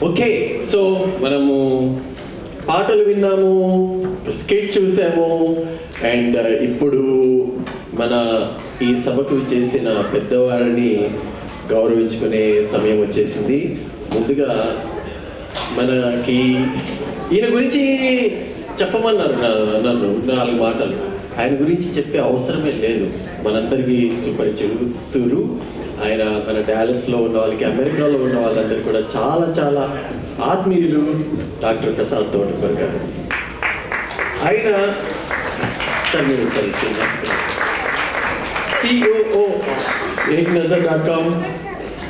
Okay, so మనము పాటలు విన్నాము, స్కెచ్ చూసాము, అండ్ ఇప్పుడు మన ఈ సభకు చేసిన పెద్దవారిని గౌరవించుకునే సమయం వచ్చేసింది. ముందుగా మనకి ఈయన గురించి చెప్పమన్నారు నన్ను 4 మాటలు. ఆయన గురించి చెప్పే అవసరమే లేదు, మనందరికీ సుపరిచితురు. ఆయన మన డాలస్లో ఉన్న వాళ్ళకి, అమెరికాలో ఉన్న వాళ్ళందరూ కూడా చాలా చాలా ఆత్మీయులు. డాక్టర్ ప్రసాద్ తోటకూర గారు. ఆయన మీరు CEO eknazar.com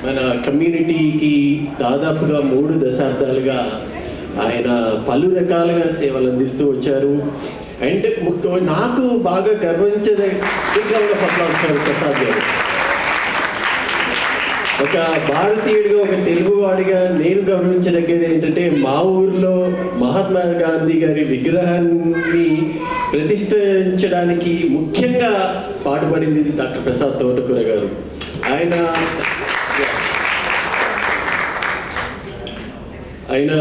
మన కమ్యూనిటీకి దాదాపుగా 3 దశాబ్దాలుగా ఆయన పలు రకాలుగా సేవలు అందిస్తూ వచ్చారు. అండ్ నాకు బాగా గర్వించేది ప్రసాద్ గారు. ఒక భారతీయుడిగా, ఒక తెలుగువాడిగా నేను గౌరవించదగ్గది ఏంటంటే, మా ఊర్లో మహాత్మా గాంధీ గారి విగ్రహాన్ని ప్రతిష్ఠించడానికి ముఖ్యంగా పాటుపడింది డాక్టర్ ప్రసాద్ తోటకూర గారు. ఆయన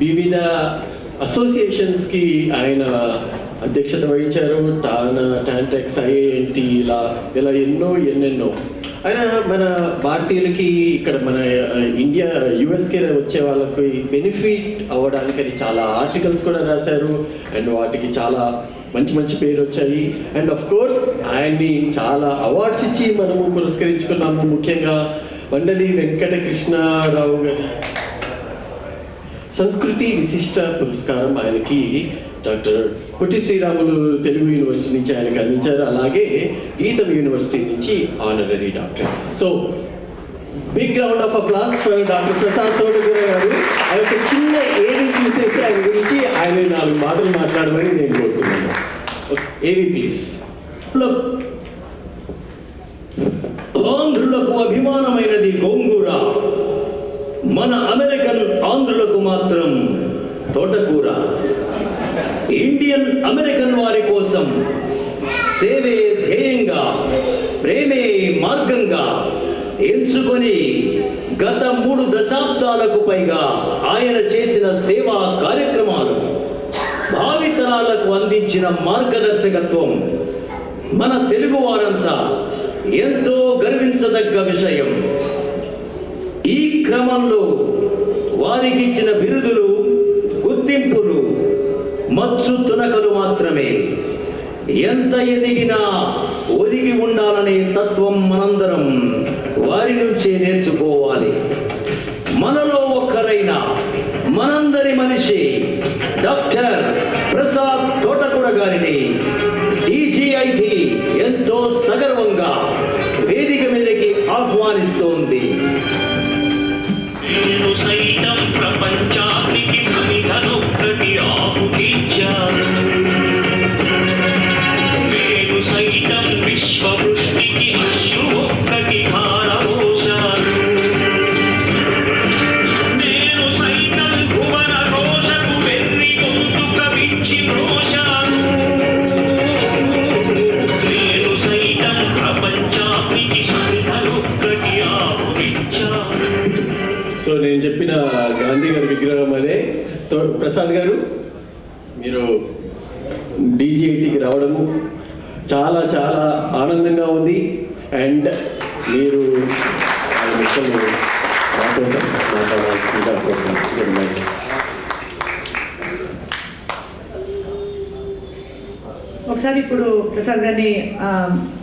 వివిధ అసోసియేషన్స్కి ఆయన అధ్యక్షత వహించారు. టాంటెక్స్, IINT, ఇలా ఎన్నెన్నో. ఆయన మన భారతీయులకి, ఇక్కడ మన USకి వచ్చే వాళ్ళకి బెనిఫిట్ అవ్వడానికని చాలా ఆర్టికల్స్ కూడా రాశారు. అండ్ వాటికి చాలా మంచి పేరు వచ్చాయి. అండ్ ఆఫ్ కోర్స్ ఆయన్ని చాలా అవార్డ్స్ ఇచ్చి మనము పురస్కరించుకున్నాము. ముఖ్యంగా మండలి వెంకటకృష్ణారావు గారి సంస్కృతి విశిష్ట పురస్కారం ఆయనకి డాక్టర్ పొట్టి శ్రీరాములు తెలుగు యూనివర్సిటీ నుంచి ఆయనకు అందించారు. అలాగే గీతం యూనివర్సిటీ నుంచి honorary doctor. So big round of applause for doctor Prasad Thotakura garu. ఆయన ఒక చిన్న ఏవి చూసేసి ఆయన గురించి ఆయన 4 మాటలు మాట్లాడమని నేను కోరుతున్నాను. ఏవి ప్లీజ్. ఆంధ్రులకు అభిమానమైనది గోంగూర, మన అమెరికన్ ఆంధ్రులకు మాత్రం తోటకూర. ఇండియన్ అమెరికన్ వారి కోసం సేవే ధ్యేయంగా, ప్రేమే మార్గంగా ఎంచుకొని గత 3 దశాబ్దాలకు పైగా ఆయన చేసిన సేవా కార్యక్రమాలు, భావితరాలకు అందించిన మార్గదర్శకత్వం మన తెలుగు వారంతా ఎంతో గర్వించదగ్గ విషయం. ఈ క్రమంలో వారికి ఇచ్చిన బిరుదులు, గుర్తింపులు మచ్చు తునకలు మాత్రమే. ఎంత ఎదిగినా ఒదిగి ఉండాలనే తత్వం మనందరం వారి నుంచే నేర్చుకోవాలి. మనలో ఒక్కరైన మనందరి మనిషి డాక్టర్ ప్రసాద్ తోటకూర గారిని DGIT ఎంతో సగర్వంగా వేదిక మీదకి ఆహ్వానిస్తోంది. సైతం ప్రపంచానికి సమిధనొక్కటి ఆహుతించాను. నేను సైతం విశ్వవృష్టికి అశ్రు ఒక్కటి ధారపోశాను. నేను సైతం భువన ఘోషకు వెర్రి గొంతుక విచ్చి ప్రోశాను. నేను సైతం ప్రపంచానికి సమిధనొక్కటి ఆహుతించాను. సో నేను చెప్పిన గాంధీ గారి విగ్రహం అదే. ప్రసాద్ గారు, మీరు DGITకి రావడము చాలా చాలా ఆనందంగా ఉంది. అండ్ మీరు మా కోసం మాట్లాడాల్సిందిగా కోరుతున్నాను. ఒకసారి ఇప్పుడు ప్రసాద్ గారిని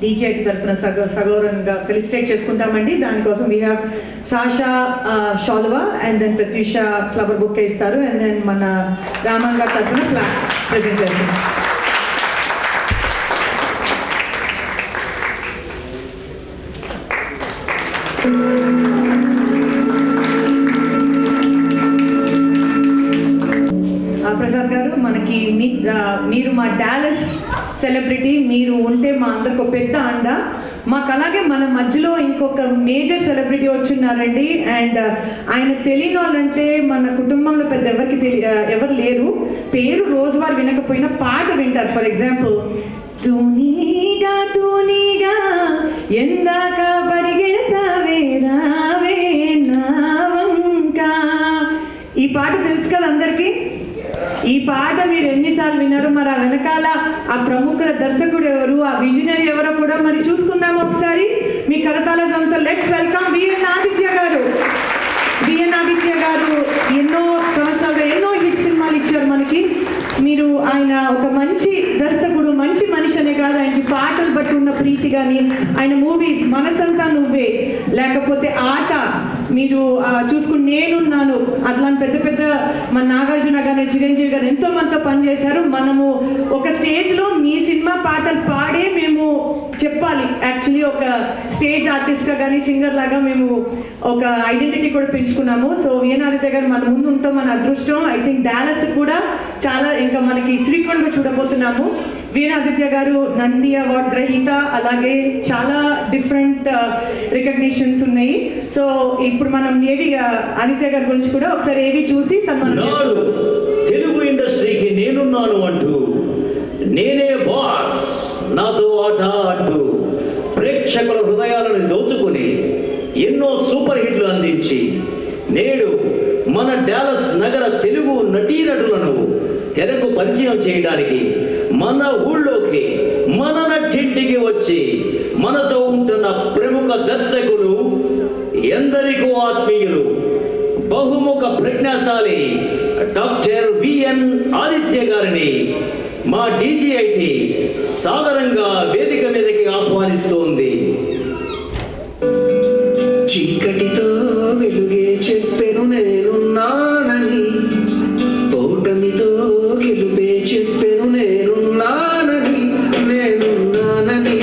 DGIT తరఫున సగౌరవంగా ఫెలిసిటేట్ చేసుకుంటామండి. దానికోసం వీ హ్యావ్ సాషా షాల్వా and then Pratyusha flower book ఇస్తారు. అండ్ దెన్ మన రామన్ గారి తరఫున ప్రజెంట్ చేస్తాం. ప్రసాద్ గారు, మనకి మీరు మా డాలస్ సెలబ్రిటీ. మీరు ఉంటే మా అందరికి ఒక పెద్ద అండ. మాకు అలాగే మన మధ్యలో ఇంకొక మేజర్ సెలబ్రిటీ వచ్చిన్నారండి. అండ్ ఆయన తెలియని వాళ్ళంటే మన కుటుంబంలో పెద్ద ఎవరు లేరు. పేరు రోజువారు వినకపోయినా పాట వింటారు. ఫర్ ఎగ్జాంపుల్, తూనీగా తూనీగా ఎందాక పరిగెడతావే రావే నా వంక ఈ పాట తెలుసు కదా అందరికీ? ఈ పాట మీరు ఎన్నిసార్లు విన్నారు? మరి ఆ వెనకాల ఆ ప్రముఖ దర్శకుడు ఎవరు, ఆ విజనరీ ఎవరో కూడా మరి చూసుకుందాము ఒకసారి. మీ కరతాళ ధ్వనితో లెట్స్ వెల్కమ్ విఎన్ ఆదిత్య గారు. విఎన్ ఆదిత్య గారు ఎన్నో సంవత్సరాలుగా ఎన్నో హిట్ సినిమాలు ఇచ్చారు మనకి. మీరు ఆయన ఒక మంచి దర్శకుడు, మంచి మనిషి అనే కాదు, ఆయనకి పాటలు బట్టి ఉన్న ప్రీతి కానీ, ఆయన మూవీస్ మనసంతా నువ్వే, లేకపోతే ఆట, మీరు చూసుకుని నేనున్నాను, అట్లాంటి పెద్ద పెద్ద మన నాగార్జున గారు, చిరంజీవి గారు ఎంతో మనతో పనిచేశారు. మనము ఒక స్టేజ్లో మీ సినిమా పాటలు పాడే మేము చెప్పాలి. యాక్చువల్లీ ఒక స్టేజ్ ఆర్టిస్ట్గా కానీ సింగర్ లాగా మేము ఒక ఐడెంటిటీ కూడా పెంచుకున్నాము. సో విఎన్ ఆదిత్య గారు మన ముందు ఉంటాం, మన అదృష్టం. ఐ థింక్ డాలస్ కూడా చాలా ఇంకా మనకి ఫ్రీక్వెంట్గా చూడబోతున్నాము. విఎన్ ఆదిత్య గారు నంది అవార్డ్ గ్రహీత, అలాగే చాలా డిఫరెంట్ రికగ్నిషన్స్ ఉన్నాయి. సో ఇప్పుడు మనం ఏవి ఆదిత్య గారి గురించి కూడా ఒకసారి ఏవి చూసి సన్మానం చేస్తాం. తెలుగు ఇండస్ట్రీకి నేనున్నాను అంటూ, నేనే బాస్, నాతో ఆట అంటూ ప్రేక్షకుల హృదయాలను దోచుకుని ఎన్నో సూపర్ హిట్లు అందించి నేడు మన డాలస్ నగర తెలుగు నటీనటులను తెరకు పరిచయం చేయడానికి మన ఊళ్ళోకి, మన నటింటికి వచ్చి మనతో ఉంటున్న ప్రముఖ దర్శకులు, ఎందరికో ఆత్మీయులు, బహుముఖ ప్రజ్ఞాశాలి డాక్టర్ విఎన్ ఆదిత్య గారిని మా DGIT సాదరంగా వేదిక మీదకి ఆహ్వానిస్తోంది. చీకటితో వెలుగే చెప్పెను నేనున్నానని, ఓటమితో గెలుపే చెప్పెను నేనున్నానని, నేనున్నానని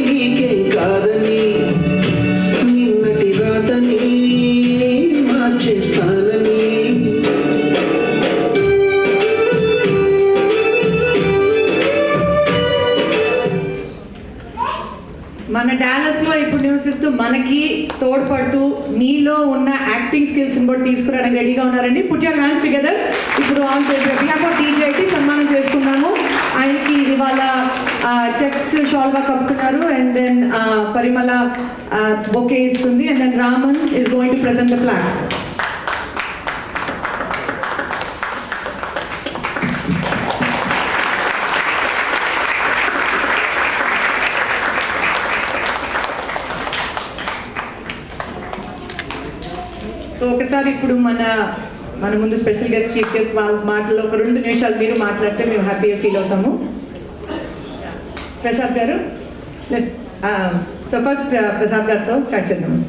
నీకే కాదని, నిన్నటి రాతని మార్చేస్తానని. మన డాలస్లో ఇప్పుడు నివసిస్తూ మనకి తోడ్పడుతూ మీలో ఉన్న యాక్టింగ్ స్కిల్స్ని కూడా తీసుకురావడానికి రెడీగా ఉన్నారండి. Put your hands together. ఇప్పుడు ఆన్ బిహాఫ్ ఆఫ్ DGIT సన్మానం చేసుకున్నాము. ఆయనకి ఇవాళ చెక్స్ షాల్వా కప్పుతున్నారు, అండ్ దెన్ పరిమళ బొకే ఇస్తుంది, and then Raman is going to present the plaque. So ఒకసారి ఇప్పుడు మన ముందు స్పెషల్ గెస్ట్, చీఫ్ గెస్ట్ వాళ్ళ మాటలు ఒక 2 నిమిషాలు మీరు మాట్లాడితే మేము హ్యాపీగా ఫీల్ అవుతాము. ప్రసాద్ గారు, సో ఫస్ట్ ప్రసాద్ గారితో స్టార్ట్ చేద్దాము.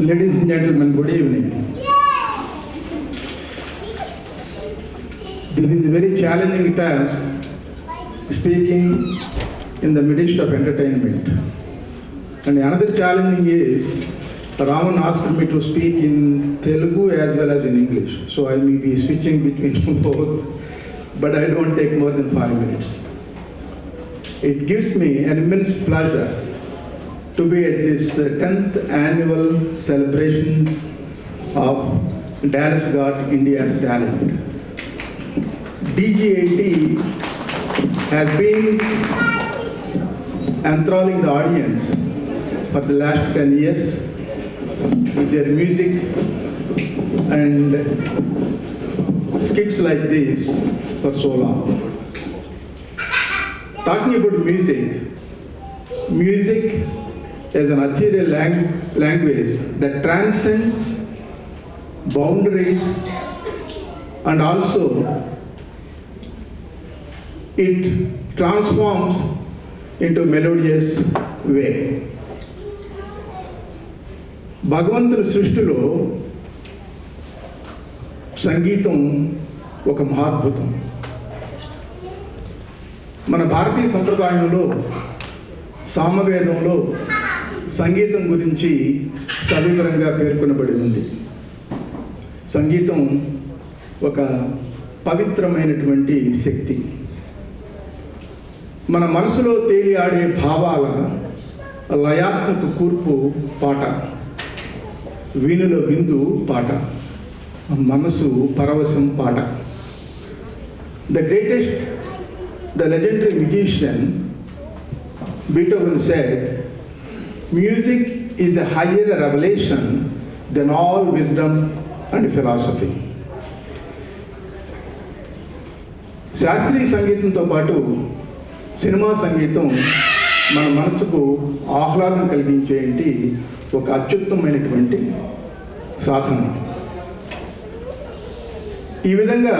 Ladies and gentlemen, good evening. This is a very challenging task, speaking in the midst of entertainment. And another challenging is, Raman asked me to speak in Telugu as well as in English. So I may be switching between both, but I don't take more than 5 minutes. It gives me an immense pleasure to be at this 10th annual celebrations of Dallas Got India's Talent. DGIT has been enthralling the audience for the last 10 years with their music and skits like this for so long. Talking about music is an ethereal language that transcends boundaries, and also it transforms into melodious way. భగవంతుని సృష్టిలో సంగీతం ఒక మహాద్భుతం. మన భారతీయ సంప్రదాయంలో, సామవేదంలో సంగీతం గురించి సవివరంగా పేర్కొనబడి ఉంది. సంగీతం ఒక పవిత్రమైనటువంటి శక్తి. మన మనసులో తేలి ఆడే భావాల లయాత్మక కూర్పు పాట. వీణుల విందు పాట, మనసు పరవశం పాట. The greatest, the legendary musician Beethoven said, music is a higher revelation than all wisdom and philosophy. శాస్త్రీయ సంగీతంతో పాటు సినిమా సంగీతం మన మనసుకు ఆహ్లాదం కలిగించేటి ఒక అత్యుత్తమైనటువంటి సాధనం. ఈ విధంగా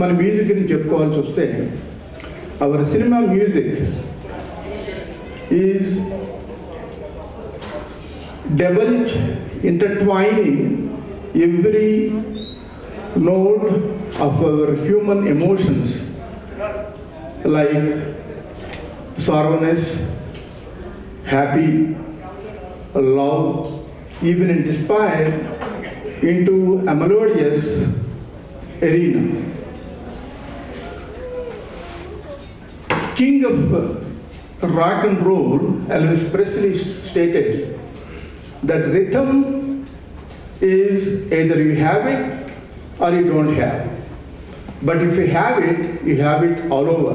మన మ్యూజిక్ గురించి చెప్పుకోవాల్సి వస్తే, our cinema music is doubled, intertwining every node of our human emotions, like sorrowness, happy, love, even in despair, into a melodious arena. King of rock and roll, Elvis Presley stated that rhythm is either you have it or you don't have. But if you have it, you have it all over.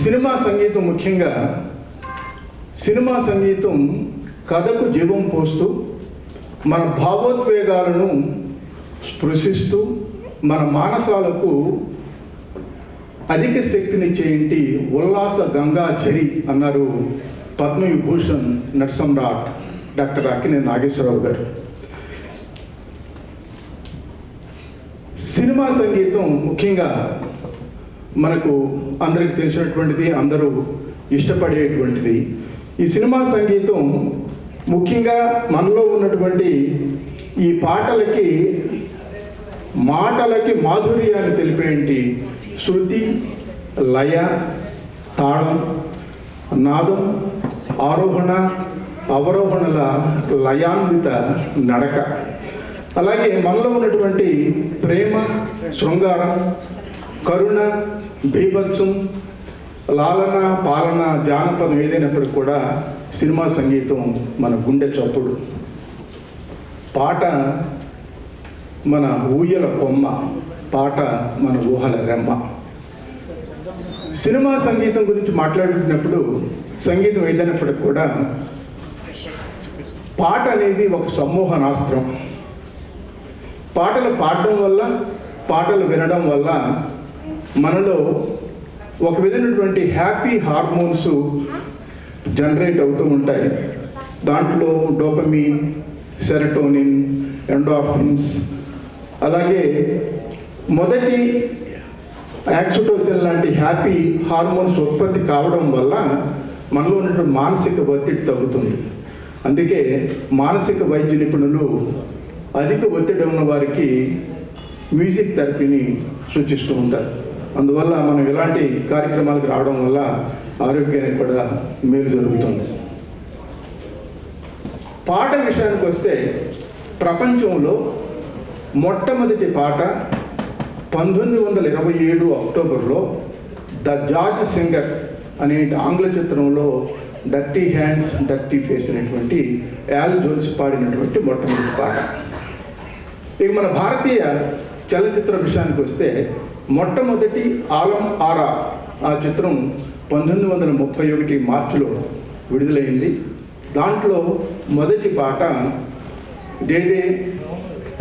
Cinema సంగీతం, ముఖ్యంగా cinema సంగీతం కథకు జీవం పోస్తూ మన భావోద్వేగాలను స్పృశిస్తూ మన మానసాలకు అధిక శక్తినిచ్చేంటి ఉల్లాస గంగా ఝరి అన్నారు పద్మవిభూషణ్ నటసమ్రాట్ డాక్టర్ అక్కినేని నాగేశ్వరరావు గారు. సినిమా సంగీతం ముఖ్యంగా మనకు అందరికి తెలిసినటువంటిది, అందరూ ఇష్టపడేటువంటిది. ఈ సినిమా సంగీతం ముఖ్యంగా మనలో ఉన్నటువంటి ఈ మాటలకి మాధుర్యాన్ని తెలిపేంటి శృతి, లయ, తాళం, నాదం, ఆరోహణ అవరోహణల లయాన్విత నడక, అలాగే మనలో ఉన్నటువంటి ప్రేమ, శృంగారం, కరుణ, బీభత్సం, లాలన, పాలన, జానపదం ఏదైనప్పటికీ కూడా సినిమా సంగీతం మన గుండె చప్పుడు. పాట మన ఊయల కొమ్మ, పాట మన ఊహల రెమ్మ. సినిమా సంగీతం గురించి మాట్లాడుతున్నప్పుడు సంగీతం ఏదైనప్పటికీ కూడా పాట అనేది ఒక సమ్మోహనాస్త్రం. పాటలు పాడడం వల్ల, పాటలు వినడం వల్ల మనలో ఒక విధమైనటువంటి హ్యాపీ హార్మోన్స్ జనరేట్ అవుతూ ఉంటాయి. దాంట్లో డోపమిన్, సెరటోనిన్, ఎండార్ఫిన్స్, అలాగే మొదటి ఆక్సిటోసిన్ లాంటి హ్యాపీ హార్మోన్స్ ఉత్పత్తి కావడం వల్ల మనలో ఉన్నటువంటి మానసిక ఒత్తిడి తగ్గుతుంది. అందుకే మానసిక వైద్య నిపుణులు అధిక ఒత్తిడి ఉన్న వారికి మ్యూజిక్ థెరపీని సూచిస్తూ ఉంటారు. అందువల్ల మనం ఇలాంటి కార్యక్రమాలకు రావడం వల్ల ఆరోగ్యానికి కూడా మేలు జరుగుతుంది. పాట విషయానికి వస్తే, ప్రపంచంలో మొట్టమొదటి పాట 1927 అక్టోబర్లో ద జార్జ్ సింగర్ అనే ఆంగ్ల చిత్రంలో డర్టీ హ్యాండ్స్ డర్టీ ఫేస్ అనేటువంటి యాల్ జోన్స్ పాడినటువంటి మొట్టమొదటి పాట. ఇక మన భారతీయ చలచిత్ర విషయానికి వస్తే, మొట్టమొదటి ఆలం ఆరా ఆ చిత్రం 1931 మార్చిలో విడుదలైంది. దాంట్లో మొదటి పాట దేదే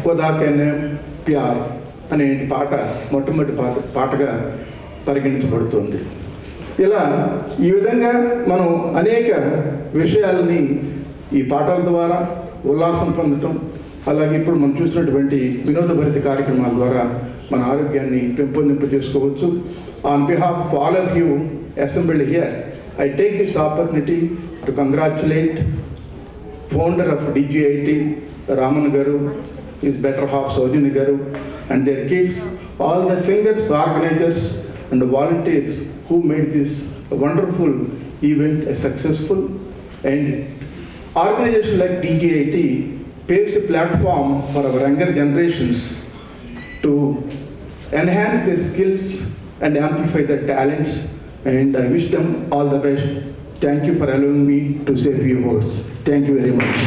ఖుదా కే నామ్ ప్యార్ అనే పాట మొట్టమొదటి పాటగా పరిగణించబడుతుంది. ఇలా ఈ విధంగా మనం అనేక విషయాలని ఈ పాటల ద్వారా ఉల్లాసం పొందటం, అలాగే ఇప్పుడు మనం చూసినటువంటి వినోదభరిత కార్యక్రమాల ద్వారా మన ఆరోగ్యాన్ని పెంపొందింప చేసుకోవచ్చు. On behalf of all of you assembled here, I take this opportunity to congratulate founder of DGIT, Raman Garu, his better half Sojini Garu, and their kids, all the singers, organizers and the volunteers who made this wonderful event a successful. And organization like DGIT paves a platform for our younger generations to enhance their skills and amplify their talents. And I wish them all the best. Thank you for allowing me to say a few words. Thank you very much.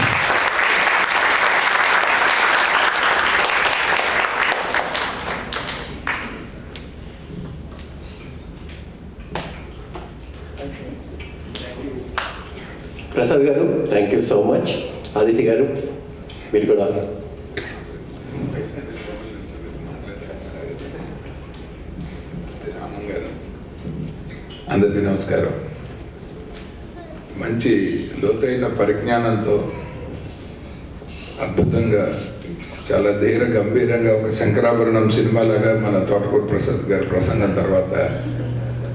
Prasad garu thank you so much. Aditya garu మీరు కూడా. అందరికీ నమస్కారం. మంచి లోతైన పరిజ్ఞానంతో అద్భుతంగా చాలా ధీర గంభీరంగా ఒక శంకరాభరణం సినిమాలాగా మన తోటకూరు ప్రసాద్ గారి ప్రసంగం తర్వాత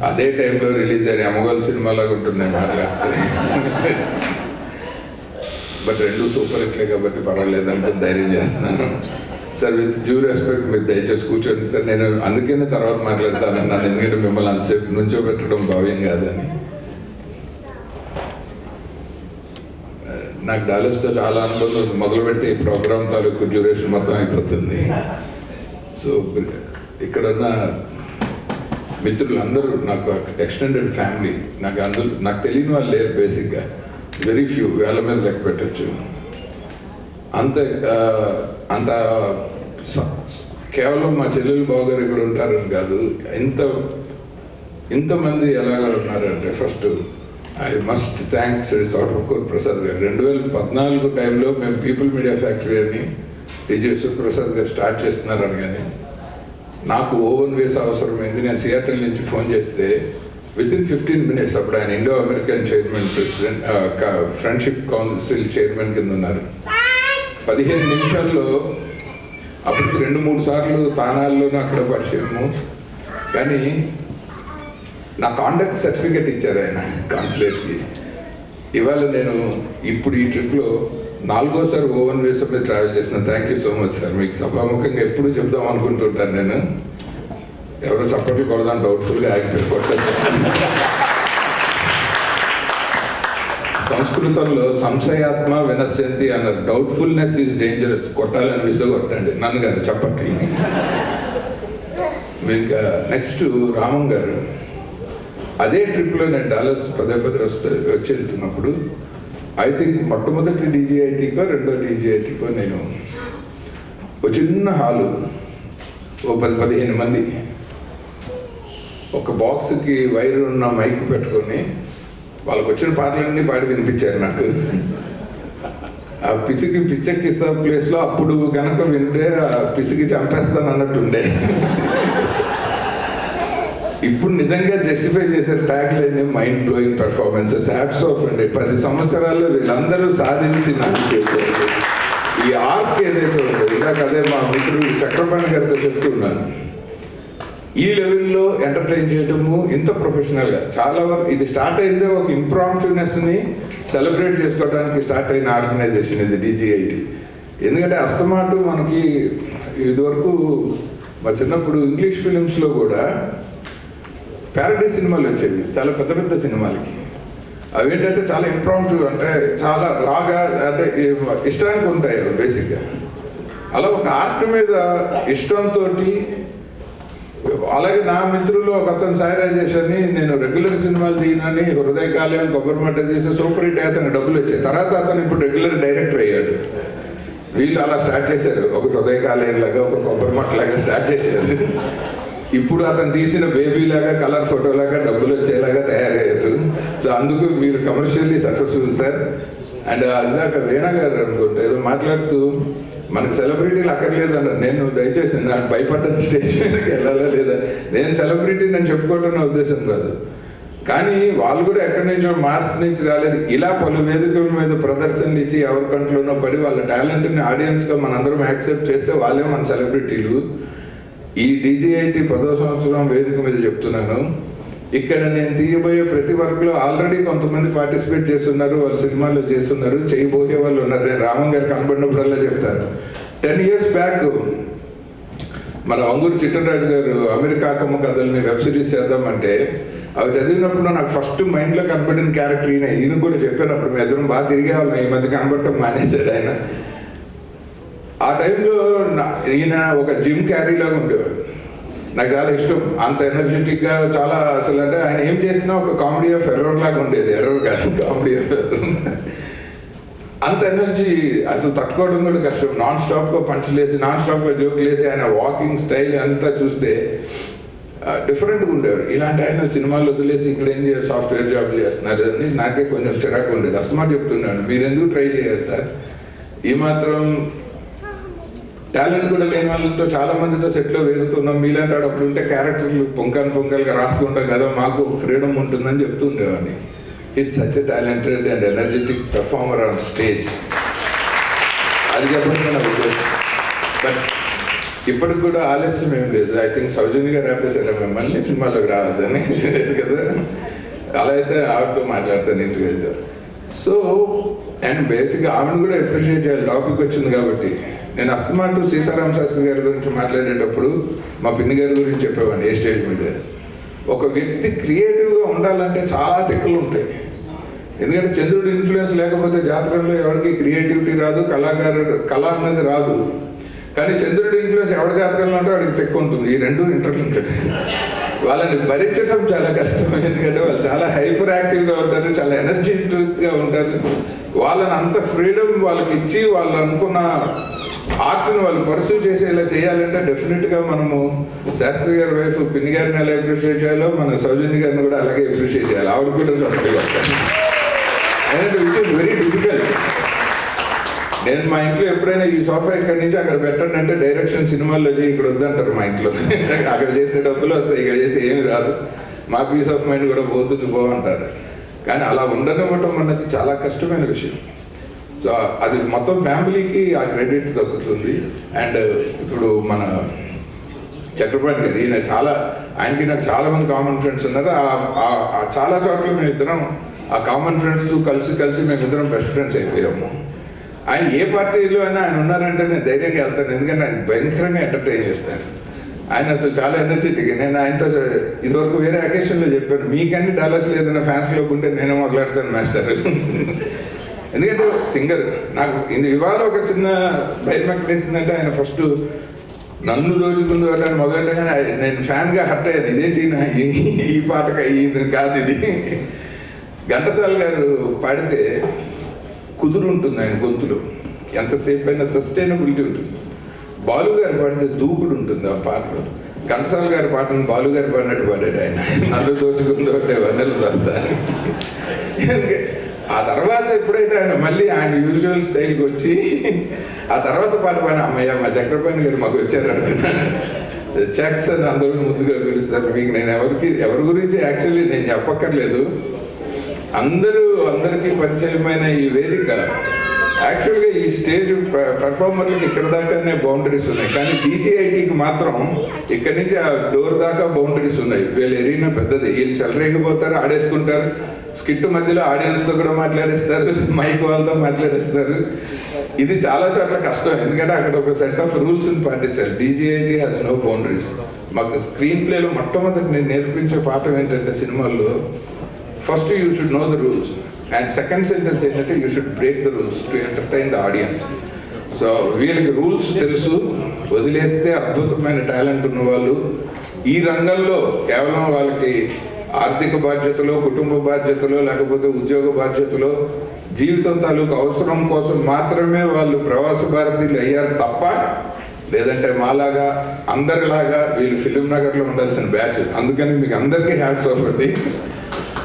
అదే టైంలో రిలీజ్ అయిన అమగోల్ సినిమాలాగా ఉంటుంది మాట్లాడితే. బట్ రెండు సూపర్ హిట్లే కాబట్టి పర్వాలేదు అనుకుని ధైర్యం చేస్తున్నాను. సార్ విత్ డ్యూ రెస్పెక్ట్ మీరు దయచేసి కూర్చోండి సార్. నేను అందుకనే తర్వాత మాట్లాడతానన్నాను, ఎందుకంటే మిమ్మల్ని అంతసేపు నుంచోబెట్టడం భావ్యం కాదని. నాకు డాలర్స్తో చాలా అనుభవం మొదలు పెడితే ఈ ప్రోగ్రామ్ తాలూకు డ్యూరేషన్ మొత్తం అయిపోతుంది. సో ఇక్కడున్న మిత్రులందరూ నాకు ఎక్స్టెండెడ్ ఫ్యామిలీ, నాకు తెలియని వాళ్ళు లేరు. బేసిక్గా వెరీ ఫ్యూ, వేల మీద లెక్క పెట్టచ్చు. అంత కేవలం మా చెల్లెలు బావగారు ఇక్కడ ఉంటారని కాదు, ఇంతమంది ఎలాగ ఉన్నారంటే first I must thanks Thotakura Prasad గారు. 2014 టైంలో మేము పీపుల్ మీడియా ఫ్యాక్టరీ అని టీజీ ప్రసాద్ గారు స్టార్ట్ చేస్తున్నారని, కానీ నాకు ఓవెన్ వేస్ అవసరమైంది. నేను సియాటల్ నుంచి ఫోన్ చేస్తే వితిన్ 15 minutes అప్పుడు ఆయన Indo American chairman, president, friendship council chairman కింద ఉన్నారు. 15 నిమిషాల్లో అప్పటికి 2-3 సార్లు తానాల్లోనూ అక్కడ పరిచయము. కానీ నా కాండక్ట్ సర్టిఫికేట్ ఇచ్చారు ఆయన కాన్సులేట్కి. ఇవాళ నేను ఇప్పుడు ఈ ట్రిప్లో 4వ ఓవెన్ వేస్ మీద ట్రావెల్ చేసిన. Thank you so much sir. మీకు సభాముఖంగా ఎప్పుడు చెప్దాం అనుకుంటుంటాను నేను. ఎవరో చప్పట్లు కొడదాం డౌట్ఫుల్గా ఆగిపోయి కొట్టచ్చు. సంస్కృతంలో సంశయాత్మ వినశ్యంతి అన్నారు. Doubtfulness is dangerous. కొట్టాలని విసగొట్టండి నన్ను కాదు, చప్పట్లు. ఇంకా నెక్స్ట్ రామం గారు, అదే ట్రిప్లో నేను డాలర్స్ పదే వచ్చి వెళ్తున్నప్పుడు ఐ థింక్ మొట్టమొదటి డీజీఐటీకో రెండో డీజీఐటీకో నేను ఒక చిన్న హాలు, ఓ 10-15 మంది, ఒక బాక్స్కి వైర్ ఉన్న మైక్ పెట్టుకొని వాళ్ళకి వచ్చిన పాటలన్నీ పాడి వినిపించారు నాకు. ఆ పిసికి పిచ్చెక్కిస్తా ప్లేస్లో అప్పుడు కనుక వింటే ఆ పిసికి చంపేస్తాను అన్నట్టుండే. ఇప్పుడు నిజంగా జస్టిఫై చేశారు tag line mind blowing performances. Hats off అండి. 10 సంవత్సరాల్లో వీళ్ళందరూ సాధించిన ఈ ఆర్క్ ఏదైతే ఉందో, ఇందాక అదే మా మిత్రుడు చక్రపాణి గారితో చెప్తున్నాను, ఈ లెవెల్లో ఎంటర్టైన్ చేయటము ఇంత ప్రొఫెషనల్గా చాలా వరకు ఇది స్టార్ట్ అయిందే ఒక ఇంప్రాంప్టివ్నెస్ని సెలబ్రేట్ చేసుకోవడానికి స్టార్ట్ అయిన ఆర్గనైజేషన్ ఇది డీజీఐటీ. ఎందుకంటే అస్తమాటు మనకి ఇదివరకు మా చిన్నప్పుడు ఇంగ్లీష్ ఫిలిమ్స్లో కూడా ప్యారడీ సినిమాలు వచ్చేవి, చాలా పెద్ద పెద్ద సినిమాలకి. అవి ఏంటంటే చాలా ఇంప్రాంప్టివ్, అంటే చాలా రాగా, అంటే ఇష్టానికి ఉంటాయి బేసిక్గా. అలా ఒక ఆర్ట్ మీద ఇష్టంతో, అలాగే నా మిత్రులు ఒక అతను సాయి రాజేష్ అని, నేను రెగ్యులర్ సినిమాలు తీయనని హృదయకాలయం కొబ్బరిమట్ట చేసి సూపర్ హిట్ అతను డబ్బులు వచ్చాయి. తర్వాత అతను ఇప్పుడు రెగ్యులర్ డైరెక్టర్ అయ్యాడు. వీళ్ళు అలా స్టార్ట్ చేశారు, ఒక హృదయకాలయం లాగా, ఒక కొబ్బరిమట్ట లాగా స్టార్ట్ చేశారు. ఇప్పుడు అతను తీసిన బేబీ లాగా, కలర్ ఫోటో లాగా డబ్బులు వచ్చేలాగా తయారయ్యారు. సో అందుకు మీరు కమర్షియల్లీ సక్సెస్ఫుల్ సార్. అండ్ ఇందాక వీణా గారు అనుకుంటే ఏదో మాట్లాడుతూ మనకు సెలబ్రిటీలు అక్కర్లేదు అన్నారు. నేను దయచేసి నాకు భయపడ్డ స్టేజ్ మీదకి వెళ్ళాలా లేదా, నేను సెలబ్రిటీ నేను చెప్పుకోవటం నా ఉద్దేశం కాదు. కానీ వాళ్ళు కూడా ఎక్కడి నుంచో మార్స్ నుంచి రాలేదు. ఇలా పలు వేదికల మీద ప్రదర్శనలు ఇచ్చి ఎవరి కంట్లోనో పడి వాళ్ళ టాలెంట్ని ఆడియన్స్గా మనందరం యాక్సెప్ట్ చేస్తే వాళ్ళే మన సెలబ్రిటీలు. ఈ డీజీఐటీ 10వ సంవత్సరం వేదిక మీద చెప్తున్నాను, ఇక్కడ నేను తీయబోయే ప్రతి వర్క్లో ఆల్రెడీ కొంతమంది పార్టిసిపేట్ చేస్తున్నారు, వాళ్ళు సినిమాల్లో చేస్తున్నారు, చేయబోయే వాళ్ళు ఉన్నారు. నేను రామం గారు కనబడినప్పుడల్లా చెప్తాను. 10 years బ్యాక్ మన అంగూరు చిట్టరాజు గారు అమెరికా అక్కమ్మ కథల్ని వెబ్ సిరీస్ చేద్దామంటే అవి చదివినప్పుడు నాకు ఫస్ట్ మైండ్లో కనబడిన క్యారెక్టర్ ఈయన కూడా చెప్పినప్పుడు మీ ఇద్దరం బాగా తిరిగే వాళ్ళం. ఈ మధ్య కనబడటం మానేశాడు ఆయన. ఆ టైంలో ఈయన ఒక జిమ్ క్యారీలాగా ఉండేవాడు. నాకు చాలా ఇష్టం, అంత ఎనర్జెటిక్గా చాలా. అసలు అంటే ఆయన ఏం చేసినా ఒక కామెడీ ఆఫ్ ఎర్రర్ లాగా ఉండేది. ఎర్రర్ కాదు, కామెడీ ఆఫ్ ఎర్రర్. అంత ఎనర్జీ అసలు తట్టుకోవడం కూడా కష్టం. నాన్ స్టాప్గా పంచులేసి నాన్ స్టాప్గా జోకులు వేసి ఆయన వాకింగ్ స్టైల్ అంతా చూస్తే డిఫరెంట్గా ఉండేవారు. ఇలాంటి ఆయన సినిమాలు వదిలేసి ఇక్కడ ఏం చేయాలి, సాఫ్ట్వేర్ జాబ్ చేస్తున్నారు అని నాకే కొంచెం చిరాకు ఉండేది. అస్తమాట చెప్తున్నాను, మీరు ఎందుకు ట్రై చేయాలి సార్, ఈ మాత్రం టాలెంట్ కూడా లేని వాళ్ళతో చాలా మందితో సెట్లో వేగుతున్నాం, మీలాంటి వాడు అప్పుడు ఉంటే క్యారెక్టర్లు పొంకలుగా రాసుకుంటాం కదా, మాకు ఫ్రీడమ్ ఉంటుందని చెప్తూ ఉండేవాడిని. Is such a talented and energetic performer on stage. అది చెప్పడం నా ఉద్దేశం. బట్ ఇప్పటికి కూడా ఆలస్యం ఏం లేదు. ఐ థింక్ సౌజన్య గారు ఆపేశారు మిమ్మల్ని సినిమాలోకి రావద్దని, లేదు కదా, అలా అయితే ఆవిడతో మాట్లాడతాను ఇంటికి వెళ్తారు. సో అండ్ బేసిక్గా ఆమెను కూడా అప్రిషియేట్ చేయాలి, టాపిక్ వచ్చింది కాబట్టి. నేను అస్తమాటు సీతారామ శాస్త్రి గారి గురించి మాట్లాడేటప్పుడు మా పిన్ని గారి గురించి చెప్పేవాడిని ఏ స్టేజ్ మీద. ఒక వ్యక్తి క్రియేటివ్గా ఉండాలంటే చాలా తిక్కులు ఉంటాయి. ఎందుకంటే చంద్రుడి ఇన్ఫ్లుయెన్స్ లేకపోతే జాతకంలో ఎవరికి క్రియేటివిటీ రాదు, కళ అనేది రాదు. కానీ చంద్రుడి ఇన్ఫ్లుయెన్స్ ఎవరి జాతకంలో ఉంటే వాడికి తెక్కు ఉంటుంది. ఈ రెండు ఇంటర్లింక్డ్. వాళ్ళని భరించడం చాలా కష్టం. ఎందుకంటే వాళ్ళు చాలా హైపర్ యాక్టివ్గా ఉంటారు, చాలా ఎనర్జెటిక్గా ఉంటారు. వాళ్ళని అంత ఫ్రీడమ్ వాళ్ళకి ఇచ్చి వాళ్ళు అనుకున్న ఆర్ట్ని వాళ్ళు పర్సూ చేసేలా చేయాలంటే డెఫినెట్గా మనము శాస్త్రి గారి వైఫ్ పిన్ని గారిని ఎలా అప్రిషియేట్ చేయాలో మన సౌజన్య గారిని కూడా అలాగే అప్రిషియేట్ చేయాలి. ఆవిడ కూడా చక్కగా and which is very difficult. నేను మా ఇంట్లో ఎప్పుడైనా ఈ సోఫా ఇక్కడి నుంచి అక్కడ పెట్టండి అంటే డైరెక్షన్ సినిమాల్లో చేయి, ఇక్కడ వద్దంటారు మా ఇంట్లో. అక్కడ చేస్తే డబ్బులు వస్తాయి, ఇక్కడ చేస్తే ఏమి రాదు, మా పీస్ ఆఫ్ మైండ్ కూడా పోతుంది పోవంటారు. కానీ అలా ఉండనివ్వటం అన్నది చాలా కష్టమైన విషయం. సో అది మొత్తం ఫ్యామిలీకి ఆ క్రెడిట్ దక్కుతుంది. అండ్ ఇప్పుడు మన చక్రపాణి గారు, ఈయన ఆయనకి నాకు చాలా మంది కామన్ ఫ్రెండ్స్ ఉన్నారు. చాలా చోట్ల మేమిద్దరం ఆ కామన్ ఫ్రెండ్స్ కలిసి మేమిద్దరం బెస్ట్ ఫ్రెండ్స్ అయిపోయాము. ఆయన ఏ పార్టీలో అయినా ఆయన ఉన్నారంటే నేను ధైర్యంగా వెళ్తాను, ఎందుకంటే ఆయన భయంకరంగా ఎంటర్టైన్ చేస్తాను. ఆయన అసలు చాలా ఎనర్జెటిక్. నేను ఆయనతో ఇదివరకు వేరే అకేషన్లో చెప్పాను, మీకంటే డాలర్స్ ఏదైనా ఫ్యాన్స్లో ఉంటే నేనే మాట్లాడతాను మాస్టర్. ఎందుకంటే సింగర్ నాకు ఇవాళ ఒక చిన్న భయం ఎక్కడేసిందంటే ఆయన ఫస్ట్ నన్ను దోచుకుంది అని మొదలెట్టగానే నేను ఫ్యాన్గా హర్ట్ అయ్యాను. ఇదేంటి ఈ పాటగా ఇది కాదు, ఇది ఘంటసాల గారు పాడితే కుదురు ఉంటుంది ఆయన గొంతులో, ఎంతసేపు అయినా సస్టైనబిలిటీ ఉంటుంది. బాలు గారు పాడితే దూకుడు ఉంటుంది ఆ పాటలో. ఘంటసాల గారి పాటను బాలు గారు పాడినట్టు పాడాడు ఆయన, నన్ను దోచుకుందో అంటే వన్నెలు దొరసాలి. ఆ తర్వాత ఎప్పుడైతే ఆయన మళ్ళీ ఆయన యూజువల్ స్టైల్కి వచ్చి ఆ తర్వాత పాట పాడిన అమ్మయ్య మా చక్రపాణి గారు మాకు వచ్చారు అనుకున్నాను. చెక్స్ అని అందరూ ముందుగా పిలుస్తారు. మీకు నేను ఎవరి గురించి యాక్చువల్లీ నేను చెప్పక్కర్లేదు, అందరికీ పరిచయమైన ఈ వేదిక యాక్చువల్గా ఈ స్టేజ్ పెర్ఫార్మర్లకు ఇక్కడ దాకానే బౌండరీస్ ఉన్నాయి. కానీ డీజేఐటీకి మాత్రం ఇక్కడి నుంచి ఆ డోర్ దాకా బౌండరీస్ ఉన్నాయి. వీళ్ళ ఎరీనా పెద్దది, వీళ్ళు చెలరేగిపోతారు, ఆడేసుకుంటారు. స్కిట్ మధ్యలో ఆడియన్స్తో కూడా మాట్లాడేస్తారు, మైక్ వాళ్ళతో మాట్లాడేస్తారు. ఇది చాలా చాలా కష్టం, ఎందుకంటే అక్కడ ఒక సెట్ ఆఫ్ రూల్స్ని పాటించాలి. DJIT has no boundaries. మాకు స్క్రీన్ ప్లేలో మొట్టమొదటి నేను నేర్పించే పాఠం ఏంటంటే సినిమాల్లో, first you should know the rules and second sentence ఏంటంటే you should break the rules to entertain the audience. So వీళ్ళకి రూల్స్ తెలుసు, వదిలేస్తే అద్భుతమైన టాలెంట్ ఉన్నవాళ్ళు ఈ రంగంలో కేవలం వాళ్ళకి ఆర్థిక బాధ్యతలు, కుటుంబ బాధ్యతలు, లేకపోతే ఉద్యోగ బాధ్యతలు, జీవితం తాలూకు అవసరం కోసం మాత్రమే వాళ్ళు ప్రవాస భారతీయులు అయ్యారు తప్ప, లేదంటే మాలాగా అందరిలాగా వీళ్ళు ఫిలిం నగర్లో ఉండాల్సిన బ్యాచ్. అందుకని మీకు అందరికీ హ్యాట్స్ ఆఫ్ అండి.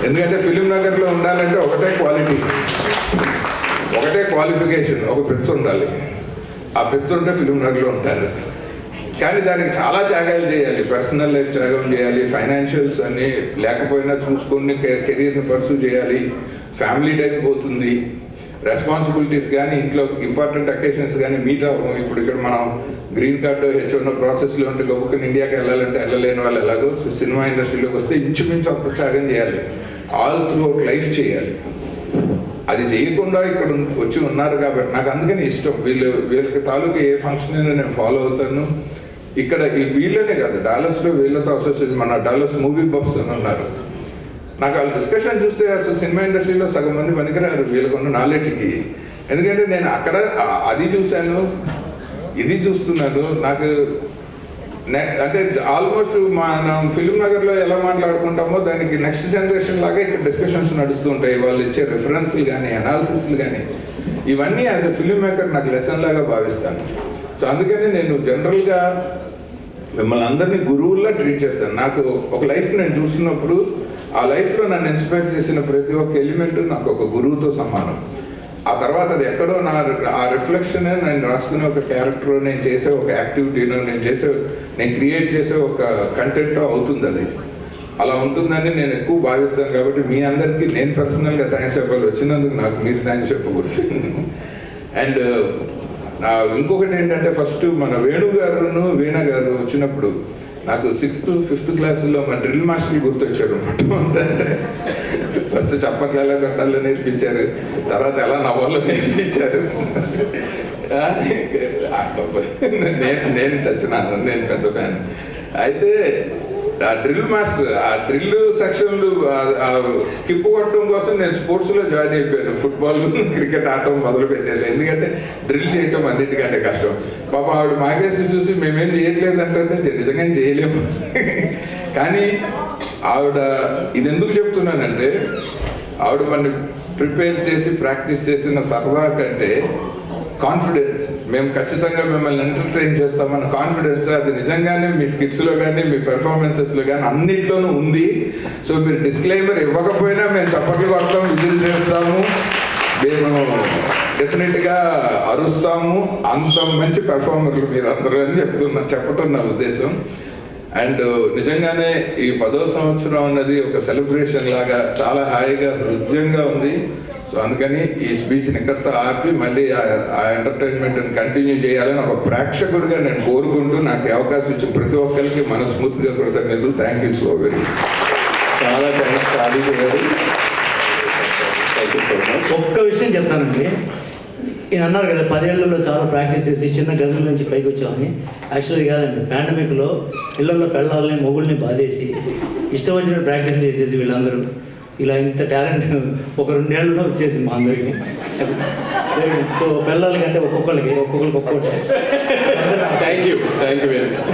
ఎందుకంటే ఫిలిం నగర్లో ఉండాలంటే ఒకటే క్వాలిటీ, ఒకటే క్వాలిఫికేషన్, ఒక పిచ్చ ఉండాలి. ఆ పిచ్చ ఉంటే ఫిలిం నగర్లో ఉంటారు. కానీ దానికి చాలా త్యాగాలు చేయాలి, పర్సనల్ లైఫ్ త్యాగం చేయాలి, ఫైనాన్షియల్స్ అన్నీ లేకపోయినా చూసుకొని కెరీర్ని పర్సూ చేయాలి, ఫ్యామిలీ టైం పోతుంది, రెస్పాన్సిబిలిటీస్ కానీ ఇంట్లో ఇంపార్టెంట్ అకేషన్స్ కానీ మీట్ అవ్వం. ఇప్పుడు ఇక్కడ మనం గ్రీన్ కార్డు హెచ్ఓన్న ప్రాసెస్లో ఉంటే గొప్పని ఇండియాకి వెళ్ళాలంటే వెళ్ళలేని వాళ్ళు ఎలాగో సినిమా ఇండస్ట్రీలోకి వస్తే ఇంచుమించు అంత త్యాగం చేయాలి, ఆల్ త్రూ అవుట్ లైఫ్ చేయాలి. అది చేయకుండా ఇక్కడ వచ్చి ఉన్నారు కాబట్టి నాకు అందుకని ఇష్టం. వీళ్ళకి తాలూకు ఏ ఫంక్షన్ అయినా నేను ఫాలో అవుతాను. ఇక్కడ ఈ వీళ్ళనే కాదు, డాలస్లో వీళ్ళతో అసోసియేషన్, మన డాలస్ మూవీ బఫ్స్ అని ఉన్నారు. నాకు వాళ్ళ డిస్కషన్ చూస్తే అసలు సినిమా ఇండస్ట్రీలో సగం మంది పనికిరారు వీళ్ళకున్న నాలెడ్జ్కి. ఎందుకంటే నేను అక్కడ అది చూశాను, ఇది చూస్తున్నాను. నాకు అంటే ఆల్మోస్ట్ మనం ఫిలిం నగర్లో ఎలా మాట్లాడుకుంటామో దానికి నెక్స్ట్ జనరేషన్ లాగా ఇక్కడ డిస్కషన్స్ నడుస్తూ ఉంటాయి. వాళ్ళు ఇచ్చే రిఫరెన్స్లు కానీ అనాలిసిస్లు కానీ ఇవన్నీ యాజ్ ఎ ఫిల్మ్ మేకర్ నాకు లెసన్ లాగా భావిస్తాను. సో అందుకని నేను జనరల్గా మిమ్మల్ని అందరినీ గురువుల్లా ట్రీట్ చేస్తాను. నాకు ఒక లైఫ్ నేను చూస్తున్నప్పుడు ఆ లైఫ్లో నన్ను ఇన్స్పైర్ చేసిన ప్రతి ఒక్క ఎలిమెంట్ నాకు ఒక గురువుతో సమానం. ఆ తర్వాత అది ఎక్కడో ఆ రిఫ్లెక్షనే నేను రాసుకునే ఒక క్యారెక్టర్, నేను చేసే ఒక యాక్టివిటీనో, నేను క్రియేట్ చేసే ఒక కంటెంట్ అవుతుంది. అది అలా ఉంటుందని నేను ఎక్కువ భావిస్తాను. కాబట్టి మీ అందరికీ నేను పర్సనల్గా థ్యాంక్స్ చెప్పాలి. వచ్చినందుకు నాకు మీరు థ్యాంక్స్ చెప్పకూడదు. అండ్ ఇంకొకటి ఏంటంటే, ఫస్ట్ మన వేణు గారును వీణ గారు వచ్చినప్పుడు నాకు 6th 5th క్లాసులో మా డ్రిల్ మాస్టర్లు గుర్తొచ్చారు అనమాట. అంటే ఫస్ట్ చప్పట్లు ఎలా కొట్టాలో నేర్పించారు, తర్వాత ఎలా నవ్వాలో నేర్పించారు. నేను చచ్చినాను, నేను పెద్ద ఫ్యాన్. అయితే ఆ డ్రిల్ మాస్టర్, ఆ డ్రిల్ సెక్షన్లు స్కిప్ కొట్టడం కోసం నేను స్పోర్ట్స్లో జాయిన్ అయిపోయాను. ఫుట్బాల్, క్రికెట్ ఆడటం మొదలు పెట్టేసి. ఎందుకంటే డ్రిల్ చేయటం అన్నిటికంటే కష్టం. పాప ఆవిడ మాకేసి చూసి మేమేం చేయట్లేదు అంటే నిజంగా చేయలేము. కానీ ఆవిడ ఇది ఎందుకు చెప్తున్నానంటే, ఆవిడ మన ప్రిపేర్ చేసి ప్రాక్టీస్ చేసిన సరదా కంటే కాన్ఫిడెన్స్, మేము ఖచ్చితంగా మిమ్మల్ని ఎంటర్టైన్ చేస్తామన్న కాన్ఫిడెన్స్, అది నిజంగానే మీ స్కిట్స్లో కానీ మీ పెర్ఫార్మెన్సెస్లో కానీ అన్నిట్లోనూ ఉంది. సో మీరు డిస్క్లైమర్ ఇవ్వకపోయినా మేము చప్పట్లు కొడతాం, విజిల్ చేస్తాము, మేము డెఫినెట్గా అరుస్తాము. అంత మంచి పెర్ఫార్మర్లు మీరు అందరూ అని చెప్పటం నా ఉద్దేశం. అండ్ నిజంగానే ఈ 10వ సంవత్సరం అన్నది ఒక సెలబ్రేషన్ లాగా చాలా హాయిగా హృదయంగా ఉంది. సో అందుకని ఈ స్పీచ్ని ఇక్కడితో ఆపి మళ్ళీ ఆ ఎంటర్టైన్మెంట్ని కంటిన్యూ చేయాలని ఒక ప్రేక్షకుడిగా నేను కోరుకుంటూ, నాకు అవకాశం ఇచ్చిన ప్రతి ఒక్కరికి మనస్ఫూర్తిగా కృతజ్ఞతలు. Thank you so very much. చాలా థ్యాంక్స్ ఆదిత్య గారు. Thank you so much. ఒక్క విషయం చెప్తానండి. ఈయన అన్నారు కదా 10 ఏళ్లలో చాలా ప్రాక్టీస్ చేసి చిన్న గదుల నుంచి పైకి వచ్చామని. యాక్చువల్లీ కాదండి, పాండమిక్లో ఇళ్లలో పెళ్ళాలని మొగుల్ని బాధేసి ఇష్టం వచ్చిన ప్రాక్టీస్ చేసేసి వీళ్ళందరూ ఇలా ఇంత టాలెంట్ ఒక 2 ఏళ్ళలో వచ్చేసింది మా అందరికీ. సో పిల్లల కంటే ఒక్కొక్కరికి ఒక్కొక్కటి థ్యాంక్ యూ వెరీ మచ్.